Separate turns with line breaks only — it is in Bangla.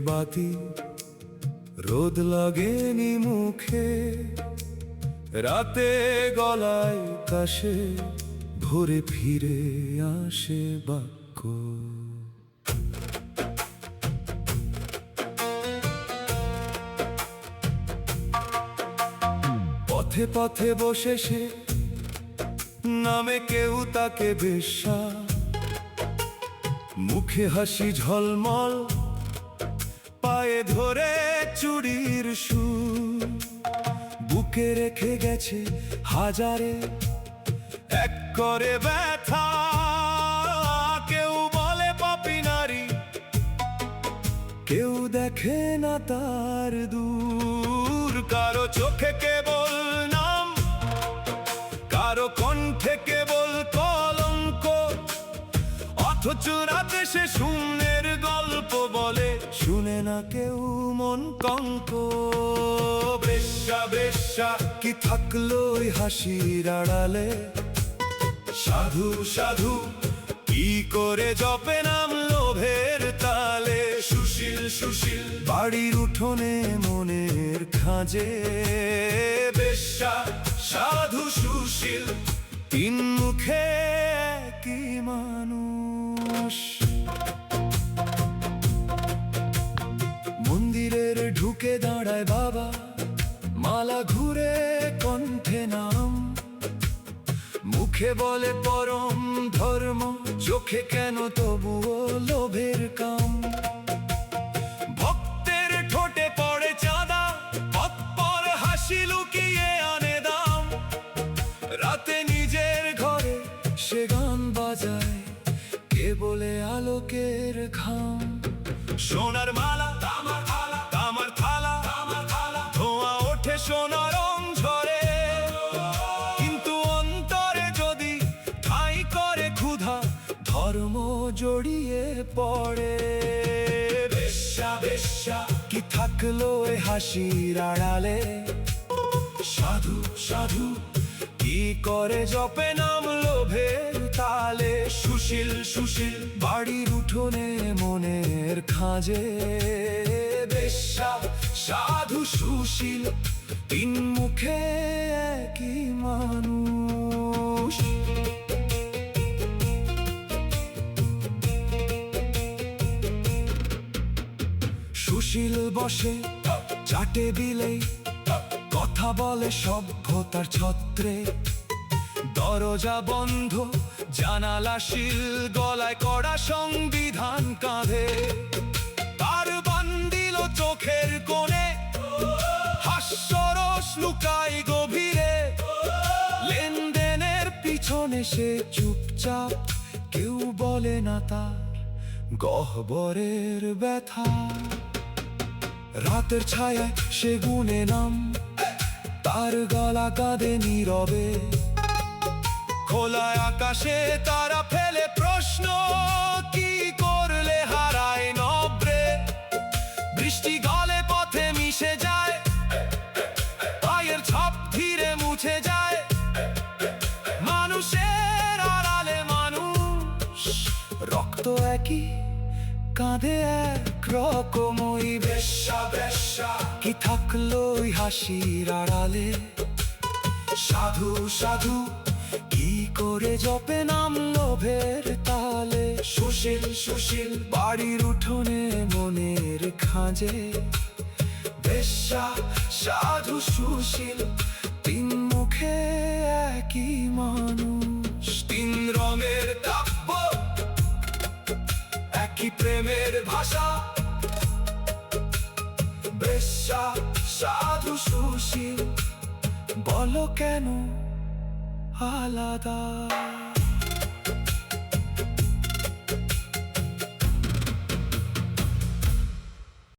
বাতি, রোদ লাগেনি মুখে, রাতে গলায় কাশে, ভোরে ফিরে আসে বাক্য। পথে পথে বসে সে নামে কেউ তাকে বেশ্যা, মুখে হাসি ঝলমল, পায়ে ধরে চুড়ির সুর, বুকে রেখে গেছে হাজারে এক করে ব্যথা। কেউ বলে পাপী নারী, কেউ দেখে না তার দূর, কারো চোখে কেবল নাম, কারো কণ্ঠে কেবল কলঙ্ক, অথচ রাতে সে শূন্যের গল্প বলে, শুনে না কেউ মন কঙ্ক। বেশ্যা বেশ্যা কি থাকলো ওই হাসির আড়ালে, সাধু সাধু কি করে জপে নাম লোভের তালে, সুশীল সুশীল বাড়ির উঠোনে মনের খাঁজে, বেশ্যা সাধু সুশীল তিন মুখে একই মানুষ। মন্দিরের ঢুকে দাঁড়ায় বাবা, মালা ঘুরে কণ্ঠে নাম, মুখে বলে পরম ধর্ম, চোখে কেন তবুও লোভের কাম। ভক্তের ঠোঁটে পড়ে চাঁদা, পর হাসি লুকিয়ে আনে দাম, রাতে নিজের ঘরে সে গান বাজায়, কে বলে আলোকের ঘাম। সোনার মালা তামার থালা, তামার থালা, তামার থালা, ধোঁয়া ওঠে সোনার রং ঝরে, কিন্তু অন্তরে যদি ঠাঁই করে ক্ষুধা, ধর্ম জড়িয়ে পড়ে। বেশ্যা বেশ্যা কি থাকলো এ হাসির আড়ালে, সাধু সাধু কি করে জপে নাম লোভের তালে, সুশীল সুশীল বাড়ির উঠোনে মনের খাঁজে, বেশ্যা সাধু সুশীল তিন মুখে একই মানুষ। সুশীল বসে চাটে বিলে, কথা বলে সভ্যতার ছত্রে, দরজা বন্ধ জানালা শিল, গলায় কড়া সংবিধান কাঁধে, তার বান্দিল চোখের কোণে হাস্যরস লুকাই গভীরে, লেনদেনের পিছনে সে চুপচাপ, কেউ বলে না তার গহ্বরের ব্যথা। রাতের ছায়ায় সে গুনে নাম, তার গলা কাঁদে নীরবে, খোলা আকাশে তারা ফেলে প্রশ্ন, কি করলে হারায় নব্রে। বৃষ্টি গলে পথে মিশে যায়, পায়ের ছাপ ধীরে মুছে যায়, মানুষের আড়ালে মানুষ, রক্ত একই কাঁধে এক রকমই। বেশ্যা বেশ্যা কি থাকলো ওই হাসির আড়ালে, সাধু সাধু কি করে জপে নাম লোভের তালে, সুশীল সুশীল বাড়ির উঠোনে মনের খাঁজে, বেশ্যা সাধু সুশীল তিন মুখে একই মানুষ। তিন রঙের কাব্য, একই প্রেমের ভাষা, বেশ্যা সাধু সুশীল বলো কেন আলাদা।